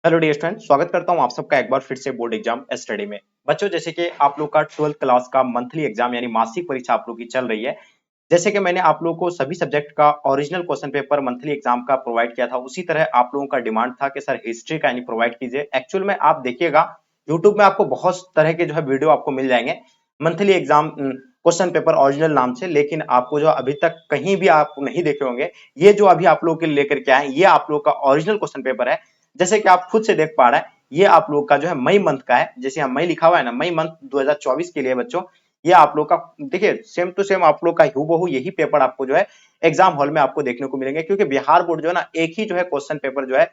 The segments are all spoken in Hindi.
हेलो डियर स्टूडेंट, स्वागत करता हूं आप सबका एक बार फिर से बोर्ड एग्जाम स्टडी में। बच्चों, जैसे कि आप लोग का 12th क्लास का मंथली एग्जाम यानी मासिक परीक्षा आप लोग की चल रही है। जैसे कि मैंने आप लोगों को सभी सब्जेक्ट का original question paper monthly exam का प्रोवाइड किया था, उसी तरह आप लोगों का डिमांड था कि सर हिस्ट्री का यानी प्रोवाइड कीजिए। एक्चुअल में आप देखिएगा यूट्यूब में आपको बहुत तरह के जो है वीडियो आपको मिल जाएंगे monthly exam question paper original नाम से, लेकिन आपको जो अभी तक कहीं भी आप नहीं देखे होंगे, ये जो अभी आप लोगों के लिए लेकर के आए ये आप लोग का ओरिजिनल क्वेश्चन पेपर है। जैसे कि आप खुद से देख पा रहे हैं, ये आप लोग का जो है मई मंथ का है। जैसे यहाँ मई लिखा हुआ है ना, मई मंथ 2024 के लिए बच्चों, ये आप लोग का देखिए सेम टू सेम आप लोग का हूबहू यही पेपर आपको जो है एग्जाम हॉल में आपको देखने को मिलेंगे, क्योंकि बिहार बोर्ड जो है ना एक ही जो है क्वेश्चन पेपर जो है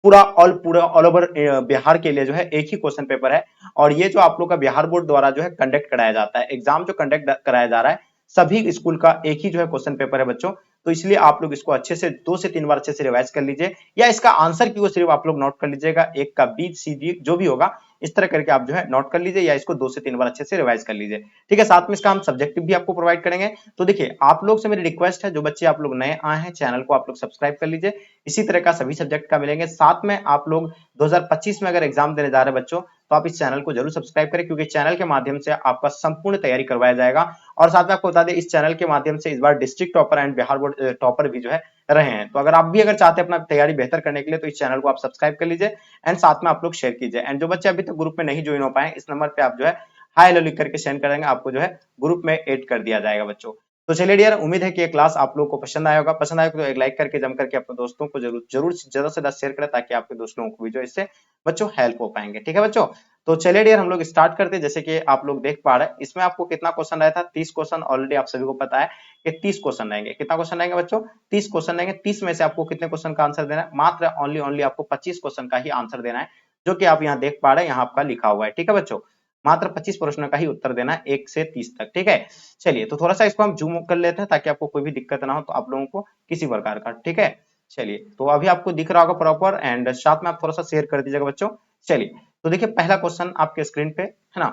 पूरा ऑल ओवर बिहार के लिए जो है एक ही क्वेश्चन पेपर है। और ये जो आप लोग का बिहार बोर्ड द्वारा जो है कंडक्ट कराया जाता है, एग्जाम जो कंडक्ट कराया जा रहा है सभी स्कूल का एक ही जो है क्वेश्चन पेपर है बच्चों। तो इसलिए आप लोग इसको अच्छे से 2 से 3 बार अच्छे से रिवाइज कर लीजिए, या इसका आंसर की को सिर्फ आप लोग नोट कर लीजिएगा, एक का बी सी डी जो भी होगा इस तरह करके आप जो है नोट कर लीजिए, या इसको 2 से 3 बार अच्छे से रिवाइज कर लीजिए। ठीक है, साथ में इसका हम सब्जेक्टिव भी आपको प्रोवाइड करेंगे। तो देखिए आप लोग से मेरी रिक्वेस्ट है, जो बच्चे आप लोग नए आए हैं चैनल को आप लोग सब्सक्राइब कर लीजिए। इसी तरह का सभी सब्जेक्ट का मिलेंगे। साथ में आप लोग 2025 में अगर एग्जाम देने जा रहे हैं बच्चों, तो आप इस चैनल को जरूर सब्सक्राइब करें, क्योंकि चैनल के माध्यम से आपका संपूर्ण तैयारी करवाया जाएगा। और साथ में आपको बता दें, इस चैनल के माध्यम से इस बार district topper and Bihar board topper भी जो है रहे हैं। तो अगर आप भी अगर चाहते हैं अपना तैयारी बेहतर करने के लिए, तो इस चैनल को आप सब्सक्राइब कर लीजिए एंड साथ में आप लोग शेयर कीजिए। एंड जो बच्चे अभी तक ग्रुप में नहीं ज्वाइन हो पाए, इस नंबर पे आप जो है हाई हेलो लिख करके सेंड करेंगे, आपको जो है ग्रुप में ऐड कर दिया जाएगा बच्चों। तो चलिए डियर, उम्मीद है कि ये क्लास आप लोगों को पसंद आया होगा। पसंद आया तो एक लाइक करके जम करके अपने दोस्तों को जरूर जरूर ज्यादा से ज्यादा शेयर करें, ताकि आपके दोस्त लोगों को भी जो इससे बच्चों हेल्प हो पाएंगे। ठीक है बच्चों, तो चलिए डियर हम लोग स्टार्ट करते हैं। जैसे कि आप लोग देख पा रहे हैं, इसमें आपको कितना क्वेश्चन आया था, 30 क्वेश्चन। ऑलरेडी आप सभी को पता है कि 30 क्वेश्चन रहेंगे। कितना क्वेश्चन रहेंगे बच्चों? 30 क्वेश्चन रहेंगे। 30 में से आपको कितने क्वेश्चन का आंसर देना है? मात्र ओनली ओनली आपको 25 क्वेश्चन का ही आंसर देना है, जो कि आप यहाँ देख पा रहे हैं, यहाँ आपका लिखा हुआ है। ठीक है बच्चों, मात्र 25 प्रश्नों का ही उत्तर देना है 1 से 30 तक। ठीक है, चलिए तो थोड़ा सा इसको हम जूम कर लेते हैं, ताकि आपको कोई भी दिक्कत ना हो तो आप लोगों को किसी प्रकार का। ठीक है, चलिए तो अभी आपको दिख रहा होगा प्रॉपर, एंड साथ में आप थोड़ा सा शेयर कर दीजिएगा बच्चों। चलिए तो देखिए पहला क्वेश्चन आपके स्क्रीन पे है ना।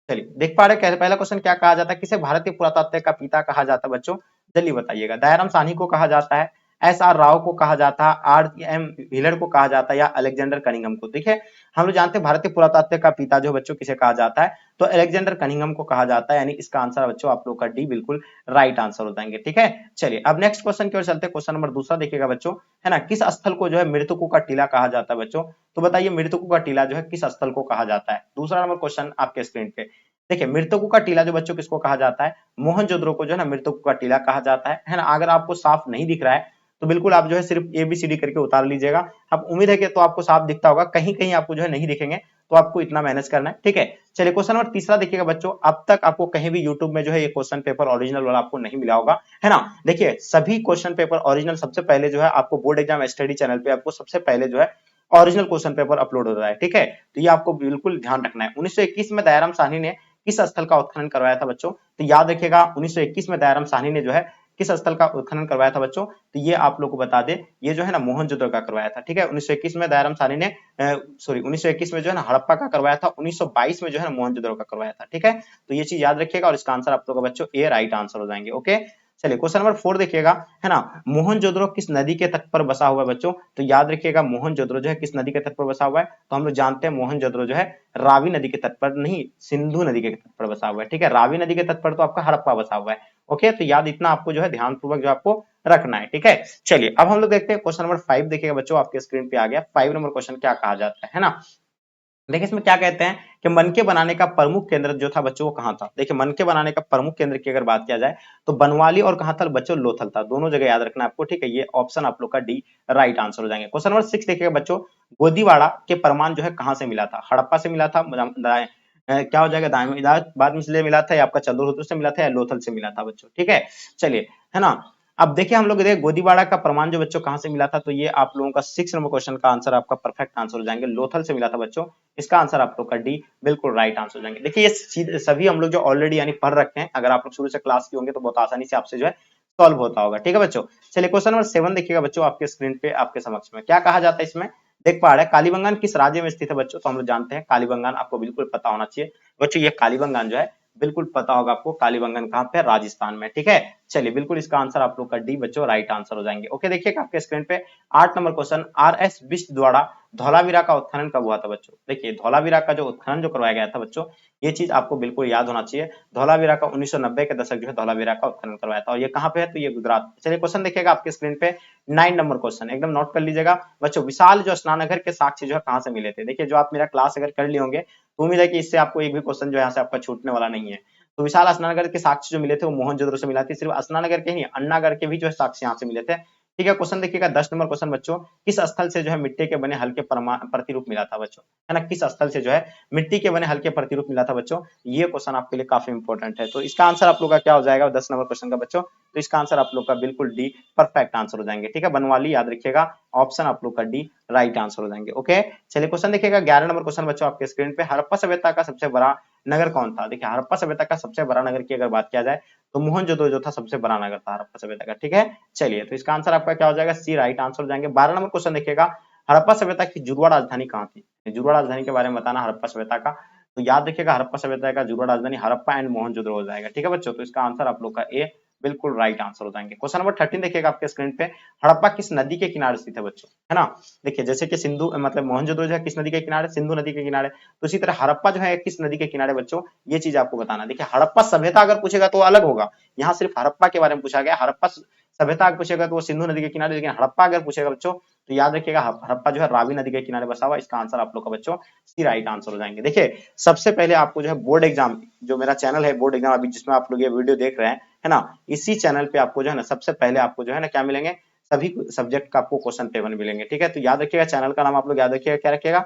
चलिए देख पा रहे हैं, पहला क्वेश्चन क्या कहा जाता है, किसे भारतीय पुरातत्व का पिता कहा जाता है बच्चों? जल्दी बताइएगा। दयाराम साहनी को कहा जाता है, एस आर राव को कहा जाता है, आर एम व्हीलर को कहा जाता है, या अलेक्जेंडर कनिंघम को? देखिए हम लोग जानते हैं भारतीय पुरातत्व का पिता जो बच्चों किसे कहा जाता है, तो अलेक्जेंडर कनिंघम को कहा जाता है। यानी इसका आंसर बच्चों आप लोग का डी बिल्कुल राइट आंसर हो जाएंगे। ठीक है, चलिए अब नेक्स्ट क्वेश्चन की ओर चलते हैं। क्वेश्चन नंबर दूसरा देखिएगा बच्चों, है ना। किस स्थल को जो है मृतकों का टीला कहा जाता है बच्चों? तो बताइए मृतकों का टीला जो है किस स्थल को कहा जाता है? दूसरा नंबर क्वेश्चन आपके स्क्रीन पे देखिए, मृतकों का टीला जो बच्चों किसको कहा जाता है? मोहनजोदड़ो को जो है ना मृतकों का टीला कहा जाता है ना। अगर आपको साफ नहीं दिख रहा है तो बिल्कुल आप जो है सिर्फ एबीसीडी करके उतार लीजिएगा। अब उम्मीद है कि तो आपको साफ दिखता होगा, कहीं कहीं आपको जो है नहीं दिखेंगे, तो आपको इतना मैनेज करना है। ठीक है, चलिए क्वेश्चन नंबर तीसरा देखिएगा बच्चों। अब तक आपको कहीं भी यूट्यूब में जो है ये क्वेश्चन पेपर ओरिजिनल वाला आपको नहीं मिला होगा, है ना। देखिए सभी क्वेश्चन पेपर ओरिजिनल सबसे पहले जो है आपको बोर्ड एग्जाम स्टडी चैनल पे आपको सबसे पहले जो है ओरिजिनल क्वेश्चन पेपर अपलोड होता है। ठीक है, तो ये आपको बिल्कुल ध्यान रखना है। 1921 में दयाराम साहनी ने किस स्थल का उत्खनन करवाया था बच्चों? तो याद रखिएगा 1921 में दयाराम साहनी ने जो है किस स्थल का उत्खनन करवाया था बच्चों? तो ये आप लोग को बता दे, ये जो है ना मोहनजोदड़ो का करवाया था। ठीक है, 1921 में दयाराम साहनी ने सॉरी 1921 में जो है ना हड़प्पा का करवाया था, 1922 में जो है ना मोहनजोदड़ो का करवाया था। ठीक है, तो ये चीज याद रखिएगा, और इसका आंसर आप लोग का बच्चों ए राइट आंसर हो जाएंगे। ओके, चलिए क्वेश्चन नंबर 4 देखिएगा, है ना। मोहनजोदड़ो किस नदी के तट पर बसा हुआ है बच्चों? तो याद रखिएगा मोहनजोदड़ो जो है किस नदी के तट पर बसा हुआ है? तो हम लोग जानते हैं मोहनजोदड़ो जो है रावी नदी के तट पर नहीं, सिंधु नदी के तट पर बसा हुआ है। ठीक है, रावी नदी के तट पर तो आपका हड़प्पा बसा हुआ है। ओके, तो याद इतना आपको जो है ध्यान पूर्वक जो आपको रखना है। ठीक है, चलिए अब हम लोग देखते हैं क्वेश्चन नंबर 5 देखिएगा बच्चों, आपके स्क्रीन पे आ गया 5 नंबर क्वेश्चन क्या कहा जाता है ना। देखिए इसमें क्या कहते हैं कि मनके बनाने का प्रमुख केंद्र जो था बच्चों वो कहां था? देखिए मनके बनाने का प्रमुख केंद्र की अगर बात किया जाए तो बनवाली और कहां था बच्चों? लोथल था। दोनों जगह याद रखना है आपको। ठीक है, ये ऑप्शन आप लोग का डी राइट आंसर हो जाएंगे। क्वेश्चन नंबर 6 देखिएगा बच्चों, गोदीवाड़ा के प्रमाण जो है कहां से मिला था? हड़प्पा से मिला था, क्या हो जाएगा दाएं में से मिला था, या आपका चंद्रहुत्र से मिला था, या लोथल से मिला था बच्चों? ठीक है, चलिए, है ना। अब देखिए हम लोग देखिए गोदीवाड़ा का प्रमाण जो बच्चों कहां से मिला था, तो ये आप लोगों का 6 नंबर क्वेश्चन का आंसर आपका परफेक्ट आंसर हो जाएंगे, लोथल से मिला था बच्चों। इसका आंसर आप लोग का डी बिल्कुल राइट आंसर हो जाएंगे। देखिए ये सभी हम लोग जो ऑलरेडी यानी पढ़ रखे हैं, अगर आप लोग शुरू से क्लास किए होंगे तो बहुत आसानी से आपसे जो है सॉल्व होता होगा। ठीक है बच्चों, चलिए क्वेश्चन नंबर 7 देखिएगा बच्चों, आपके स्क्रीन पे आपके समक्ष में क्या कहा जाता है इसमें? देख पा रहे हैं कालीबंगान किस राज्य में स्थित है बच्चों? तो हम लोग जानते हैं कालीबंगान आपको बिल्कुल पता होना चाहिए बच्चों। ये कालीबंगान जो है बिल्कुल पता होगा आपको, कालीबंगान कहां पे? राजस्थान में। ठीक है, चलिए बिल्कुल इसका आंसर आप लोग का डी बच्चों राइट आंसर हो जाएंगे। ओके, देखिएगा आपके स्क्रीन पे 8 number question, R S Bisht द्वारा धौलावीरा का उत्खनन कब हुआ था बच्चों? देखिए धौलावीरा का जो उत्खनन जो करवाया गया था बच्चों, ये चीज आपको बिल्कुल याद होना चाहिए। धौलावीरा का 1990 के दशक जो है धौलावीरा का उत्खनन करवाया था, और ये कहाँ पे है? तो ये गुजरात। चलिए क्वेश्चन देखिएगा आपके स्क्रीन पे, 9 नंबर क्वेश्चन, एकदम नोट कर लीजिएगा बच्चों। विशाल जो स्नानघर के साक्ष्य जो है कहाँ से मिले थे? देखिए जो आप मेरा क्लास अगर कर लिए होंगे तो उम्मीद है कि इससे आपको एक भी क्वेश्चन जो है यहाँ से आपका छूटने वाला नहीं है। तो विशाल स्नानघर के साक्ष्य जो मिले थे वो मोहनजोदड़ो से मिला थे। सिर्फ स्नानघर के नहीं, अन्नागढ़ के भी जो है साक्ष्य यहाँ से मिले थे। ठीक है, क्वेश्चन देखिएगा 10 नंबर क्वेश्चन बच्चों, किस स्थल से जो है मिट्टी के बने हल्के प्रतिरूप मिला था बच्चों? है ना, किस स्थल से जो है मिट्टी के बने हल्के प्रतिरूप मिला था बच्चों? ये क्वेश्चन आपके लिए काफी इंपॉर्टेंट है। तो इसका आंसर आप लोग का क्या हो जाएगा 10 नंबर क्वेश्चन का बच्चों? तो इसका आंसर आप लोग का बिल्कुल डी परफेक्ट आंसर हो जाएंगे। ठीक है, बनवाली याद रखिएगा, ऑप्शन आप लोग का डी राइट आंसर हो जाएंगे। ओके, चलिए क्वेश्चन देखिएगा 11 नंबर क्वेश्चन बच्चों आपके स्क्रीन पे, हड़प्पा सभ्यता का सबसे बड़ा नगर कौन था? देखिए हड़प्पा सभ्यता का सबसे बड़ा नगर की अगर बात किया जाए तो मोहनजोदड़ो जो था सबसे बड़ा नगर था हड़प्पा सभ्यता का। ठीक है, चलिए तो इसका आंसर आपका क्या हो जाएगा? सी राइट आंसर हो जाएंगे। 12 नंबर क्वेश्चन देखिएगा, हड़प्पा सभ्यता की जुड़वा राजधानी कहाँ थी? जुड़वा राजधानी के बारे में बताना हड़प्पा सभ्यता का, तो याद रखिएगा हड़प्पा सभ्यता का जुड़वा राजधानी हड़प्पा एंड मोहनजोदड़ो हो जाएगा। ठीक है बच्चों, तो इसका आंसर आप लोग का ए बिल्कुल राइट आंसर हो जाएंगे। क्वेश्चन नंबर 13 देखिएगा आपके स्क्रीन पे, हड़प्पा किस नदी के किनारे स्थित है बच्चों? है ना, देखिए जैसे कि सिंधु मतलब मोहनजोदड़ो जो है किस नदी के किनारे? सिंधु नदी के किनारे। तो इसी तरह हड़प्पा जो है किस नदी के किनारे बच्चों? ये चीज आपको बताना। देखिए हड़प्पा सभ्यता अगर पूछेगा तो अलग होगा, यहाँ सिर्फ हड़प्पा के बारे में पूछा गया। हड़प्पा सभ्यता अगर पूछेगा तो वो सिंधु नदी के किनारे, लेकिन हड़प्पा अगर पूछेगा बच्चों तो याद रखिएगा हड़प्पा जो है रावी नदी के किनारे बसा हुआ। इसका आंसर आप लोग का बच्चों सी राइट आंसर हो जाएंगे। देखिए सबसे पहले आपको जो है बोर्ड एग्जाम, जो मेरा चैनल है बोर्ड एग्जाम अभी जिसमें आप लोग ये वीडियो देख रहे हैं, है ना, इसी चैनल पे आपको जो है ना सबसे पहले आपको जो है ना क्या मिलेंगे? सभी सब्जेक्ट का आपको क्वेश्चन पेपर मिलेंगे। ठीक है, तो याद रखिएगा चैनल का नाम आप लोग याद रखिएगा, क्या रखिएगा?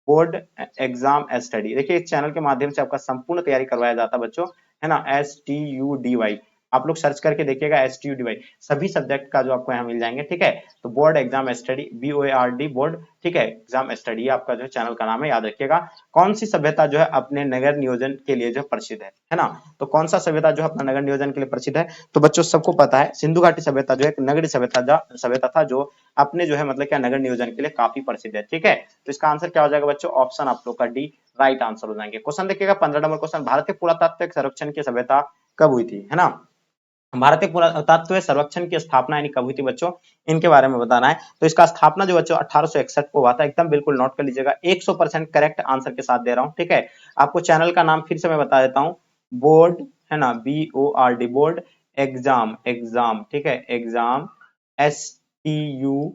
Board exam study. देखिए इस चैनल के माध्यम से आपका संपूर्ण तैयारी करवाया जाता है बच्चों, है ना, STUDY। आप लोग सर्च करके देखिएगा STUDY, सभी सब्जेक्ट का जो आपको यहाँ मिल जाएंगे। ठीक है, तो board exam study, BOARD board, ठीक है, एग्जाम स्टडी आपका जो चैनल का नाम है, याद रखिएगा। कौन सी सभ्यता जो है अपने नगर नियोजन के लिए जो प्रसिद्ध है ना, तो कौन सा सभ्यता जो है अपना नगर नियोजन के लिए प्रसिद्ध है? तो बच्चों सबको पता है सिंधु घाटी सभ्यता जो है नगरीय सभ्यता था, जो अपने जो है मतलब क्या नगर नियोजन के लिए काफी प्रसिद्ध है। ठीक है, तो इसका आंसर क्या हो जाएगा बच्चों? ऑप्शन आप लोग का डी राइट आंसर हो जाएंगे। क्वेश्चन देखिएगा 15 नंबर क्वेश्चन, भारतीय पुरातात्विक सर्वेक्षण की सभ्यता कब हुई थी? है ना, भारतीय पुरातत्व सर्वेक्षण की स्थापना यानी कब हुई थी बच्चों? इनके बारे में बताना है। तो इसका स्थापना जो बच्चों 1861 को हुआ था, एकदम बिल्कुल नोट कर लीजिएगा, 100% करेक्ट आंसर के साथ दे रहा हूं। ठीक है, आपको चैनल का नाम फिर से मैं बता देता हूं, बोर्ड, है ना, BORD बोर्ड एग्जाम, ठीक है, एग्जाम STUDY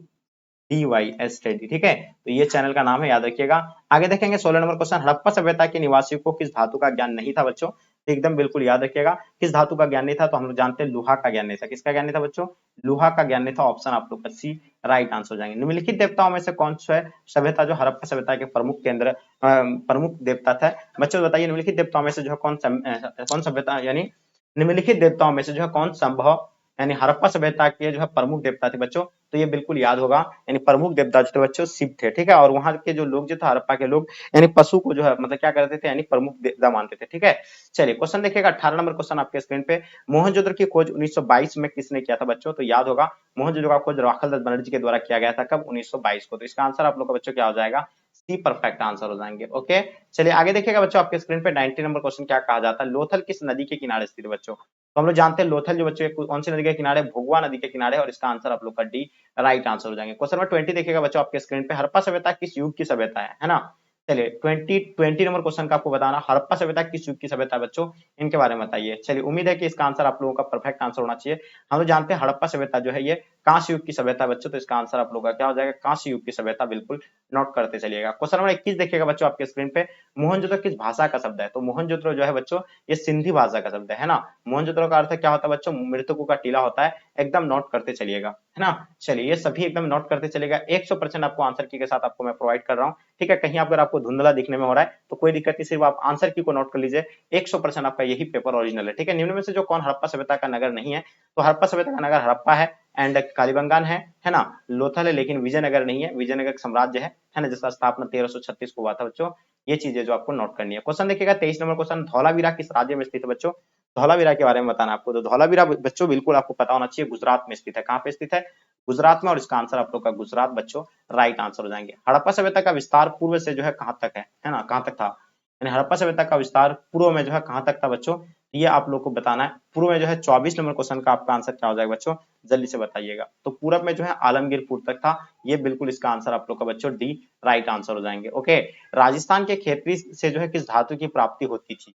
स्टडी। ठीक है, तो ये चैनल का नाम है, याद रखिएगा। आगे देखेंगे 16 नंबर क्वेश्चन, हड़प्पा सभ्यता के निवासियों को किस धातु का ज्ञान नहीं था बच्चों? तो एकदम बिल्कुल याद रखिएगा, किस धातु का ज्ञान नहीं था? तो हम लोग जानते हैं लोहा का ज्ञान नहीं था। किसका ज्ञान नहीं था बच्चों? लोहा का ज्ञान नहीं था। ऑप्शन आप लोग का सी राइट आंसर हो जाएंगे। निम्नलिखित देवताओं में से कौन सा है सभ्यता जो हड़प्पा सभ्यता के प्रमुख केंद्र प्रमुख देवता था बच्चों? बताइए निम्नलिखित देवताओं में से जो है कौन सभ्यता यानी निम्नलिखित देवताओं में से जो है कौन संभव यानी हड़प्पा सभ्यता के जो है प्रमुख देवता थे बच्चों? तो ये बिल्कुल याद होगा, यानी प्रमुख देवता जो थे बच्चों शिव थे। ठीक है, और वहां के जो लोग जो थे हड़प्पा के लोग, यानी पशु को जो है मतलब क्या करते थे, यानी प्रमुख देवता मानते थे। ठीक है, चलिए क्वेश्चन देखिएगा 18 नंबर क्वेश्चन आपके स्क्रीन पे, मोहनजोदड़ो की खोज 1922 में किसने किया था बच्चों? तो याद होगा मोहनजोदड़ो का खोज राखाल दास बनर्जी के द्वारा किया गया था। कब? 1922 को। तो इसका आंसर आप लोग का बच्चों क्या हो जाएगा? सी परफेक्ट आंसर हो जाएंगे। ओके, चलिए आगे देखिएगा बच्चों आपके स्क्रीन पे 19 नंबर क्वेश्चन क्या कहा जाता है, लोथल किस नदी के किनारे स्थित है बच्चों? तो हम लोग जानते हैं लोथल जो बच्चों कौन सी नदी के किनारे? भोगवा नदी के किनारे, और इसका आंसर आप लोग का डी राइट आंसर हो जाएंगे। क्वेश्चन नंबर 20 देखिएगा बच्चों आपके स्क्रीन पे, हड़प्पा सभ्यता किस युग की सभ्यता है ना? चलिए 20 नंबर क्वेश्चन का आपको बताना, हड़प्पा सभ्यता किस युग की सभ्यता है बच्चों? इनके बारे में बताइए। चलिए उम्मीद है कि इसका आंसर आप लोगों का परफेक्ट आंसर होना चाहिए। हम लोग जानते हैं हड़प्पा सभ्यता जो है ये कांस्य युग की सभ्यता है बच्चों, तो इसका आंसर आप लोगों का क्या हो जाएगा? कांस्य युग की सभ्यता, बिल्कुल नोट करते चलिएगा। क्वेश्चन नंबर 21 देखिएगा बच्चों आपके स्क्रीन पे, मोहनजोदड़ो किस भाषा का शब्द है? तो मोहनजोदड़ो जो है बच्चों ये सिंधी भाषा का शब्द है ना। मोहनजोदड़ो का अर्थ क्या होता है बच्चों? मृतकों का टीला होता है, एकदम नोट करते चलिएगा, है ना। चलिए ये सभी एकदम नोट करते चलेगा, 100% आपको आंसर की के साथ आपको मैं प्रोवाइड कर रहा हूँ। ठीक है, कहीं अगर आपको धुंधला दिखने में हो रहा है तो कोई दिक्कत नहीं, सिर्फ आप आंसर की को नोट कर लीजिए, 100% आपका यही पेपर ओरिजिनल है। ठीक है, निम्न में से जो कौन हड़प्पा सभ्यता का नगर नहीं है? तो हड़प्पा सभ्यता का नगर हड़प्पा है, कालीबंगान है ना, लोथल है, लेकिन विजयनगर नहीं है। विजयनगर साम्राज्य है ना, जिसका स्थापना 1336 को हुआ था बच्चों। ये चीजें जो आपको नोट करनी है। क्वेश्चन देखिएगा 23 नंबर क्वेश्चन, धौलावीरा किस राज्य में स्थित है बच्चों? धौलावीरा के बारे में बताना आपको, तो धौलावीरा बच्चों बिल्कुल आपको पता होना चाहिए, गुजरात में स्थित है। कहाँ पे स्थित है? गुजरात में, और इसका आंसर आप लोग का गुजरात बच्चों राइट आंसर हो जाएंगे। हड़प्पा सभ्यता का विस्तार पूर्व से जो है कहाँ तक है ना, कहाँ तक था? यानी हड़प्पा सभ्यता का विस्तार पूर्व में जो है कहाँ तक था बच्चों? ये आप लोग को बताना है। पूर्व में जो है 24 नंबर क्वेश्चन का आपका आंसर क्या हो जाएगा बच्चों, जल्दी से बताइएगा। तो पूरब में जो है आलमगीरपुर तक था, ये बिल्कुल इसका आंसर आप लोग का बच्चों डी राइट आंसर हो जाएंगे। ओके, राजस्थान के खेतरी से जो है किस धातु की प्राप्ति होती थी?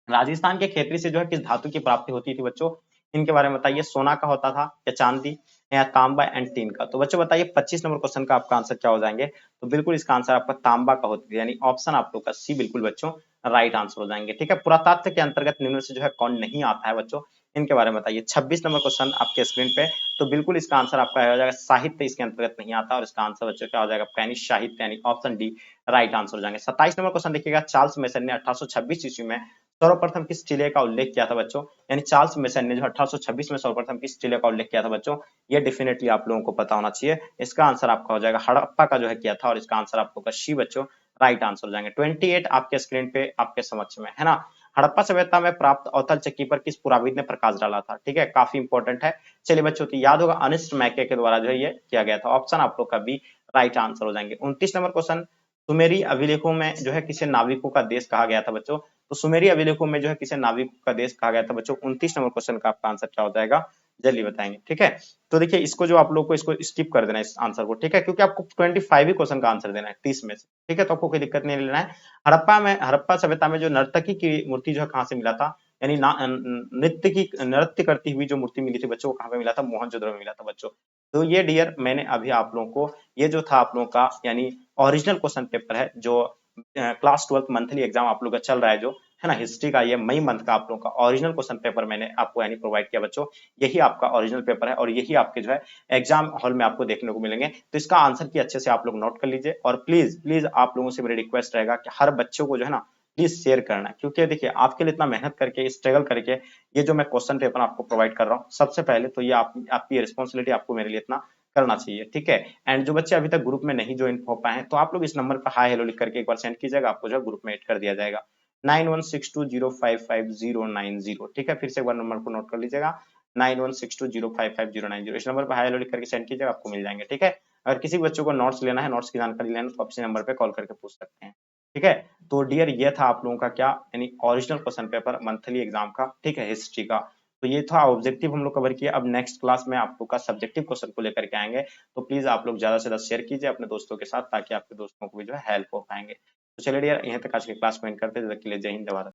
राजस्थान के खेतरी से जो है किस धातु की प्राप्ति होती थी बच्चों, इनके बारे में बताइए। सोना का होता था या चांदी या तांबा एंड टीन का? तो बच्चों बताइए 25 नंबर क्वेश्चन का आपका आंसर क्या हो जाएंगे, तो बिल्कुल इसका आंसर आपका तांबा का होती थी, यानी ऑप्शन आप लोग का सी बिल्कुल बच्चों राइट आंसर हो जाएंगे। ठीक है, पुरातत्व के अंतर्गत निम्न से जो है कौन नहीं आता है बच्चों, इनके बारे में बताइए। 26 नंबर क्वेश्चन आपके स्क्रीन पे, तो बिल्कुल इसका आंसर आपका हो जाएगा साहित्य, इसके अंतर्गत नहीं आता, और इसका आंसर बच्चों क्या हो जाएगा आपका, यानी साहित्य, यानी ऑप्शन डी राइट आंसर हो जाएंगे। 27 नंबर क्वेश्चन देखिएगा, चार्ल्स मेसन ने 1826 ईस्वी में सर्वप्रथम किस जिले का उल्लेख किया था बच्चों, यानी चार्ल्स मेसन ने जो 1826 में सर्वप्रथम किस जिले का उल्लेख किया था बच्चों, ये डेफिनेटली आप लोगों को पता होना चाहिए। इसका आंसर आपका हो जाएगा हड़प्पा का जो है किया था, और इसका आंसर आप लोग का सी बच्चों राइट आंसर हो जाएंगे। 28 आपके स्क्रीन पे आपके समक्ष में है ना। हड़प्पा सभ्यता में प्राप्त अवतल चक्की पर किस पुराविद ने प्रकाश डाला था? ठीक है, काफी इंपॉर्टेंट है। चलिए बच्चों, तो याद होगा अनिस्ट मैके के द्वारा जो है ये किया गया था, ऑप्शन आप लोग का बी राइट आंसर हो जाएंगे। 29 नंबर क्वेश्चन, सुमेरी अभिलेखों में जो है किसे नाविकों का देश कहा गया था बच्चों, तो सुमेरी अभिलेखों में जो है किसे नाविकों का देश कहा गया था बच्चों। 29 नंबर क्वेश्चन का आपका आंसर क्या हो जाएगा, जल्दी बताएंगे। ठीक है, तो देखिए इसको जो आप लोग को इसको स्किप कर देना है इस आंसर को, ठीक है, क्योंकि आपको 25 ही क्वेश्चन का आंसर देना है 30 में से। ठीक है, तो आपको कोई दिक्कत नहीं लेना है। हड़प्पा सभ्यता में जो नर्तकी की मूर्ति जो है कहाँ से मिला था, यानी नृत्य करती हुई जो मूर्ति मिली थी बच्चों, वो कहाँ पे मिला था, मोहनजोदड़ो में मिला था बच्चों। तो ये डियर मैंने अभी आप लोगों को, ये जो था आप लोगों का यानी ओरिजिनल क्वेश्चन पेपर है, जो क्लास 12 मंथली एग्जाम आप लोग का चल रहा है जो है ना, हिस्ट्री का, ये मई मंथ का आप लोगों का ओरिजिनल क्वेश्चन पेपर मैंने आपको यानी प्रोवाइड किया बच्चों। यही आपका ओरिजिनल पेपर है, और यही आपके जो है एग्जाम हॉल में आपको देखने को मिलेंगे। तो इसका आंसर की अच्छे से आप लोग नोट कर लीजिए, और प्लीज प्लीज आप लोगों से मेरी रिक्वेस्ट रहेगा कि हर बच्चों को जो है ना प्लीज शेयर करना है, क्योंकि देखिए आपके लिए इतना मेहनत करके स्ट्रगल करके ये जो मैं क्वेश्चन पेपर आपको प्रोवाइड कर रहा हूँ, सबसे पहले तो ये आपकी रिस्पॉन्सिबिलिटी, आपको मेरे लिए इतना करना चाहिए। ठीक है, एंड जो बच्चे अभी तक ग्रुप में नहीं ज्वाइन हो पाए हैं, तो आप लोग इस नंबर पर हाई हेलो लिख करके एक बार सेंड कीजिएगा, आपको जो ग्रुप में ऐड कर दिया जाएगा। 9162055090। ठीक है, फिर से एक बार नंबर को नोट कर लीजिएगा, 9162055090। इस नंबर पर हाई हेलो लिख करके सेंड कीजिएगा, आपको मिल जाएंगे। ठीक है, अगर किसी बच्चों को नोट्स लेना है, नोट्स की जानकारी लेना है, तो आप इसी नंबर पे कॉल करके पूछ सकते हैं। ठीक है, तो डियर ये था आप लोगों का क्या, यानी original question paper monthly exam का, ठीक है, हिस्ट्री का। तो ये था ऑब्जेक्टिव हम लोग कवर किया। अब नेक्स्ट क्लास में आप लोग का सब्जेक्टिव क्वेश्चन को लेकर के आएंगे, तो प्लीज आप लोग ज्यादा से ज्यादा शेयर कीजिए अपने दोस्तों के साथ, ताकि आपके दोस्तों को भी जो है हेल्प हो पाएंगे। तो चलिए डियर, यहीं तक आज की क्लास को एंड करते हैं। जब तक के लिए जय हिंद, जय भारत।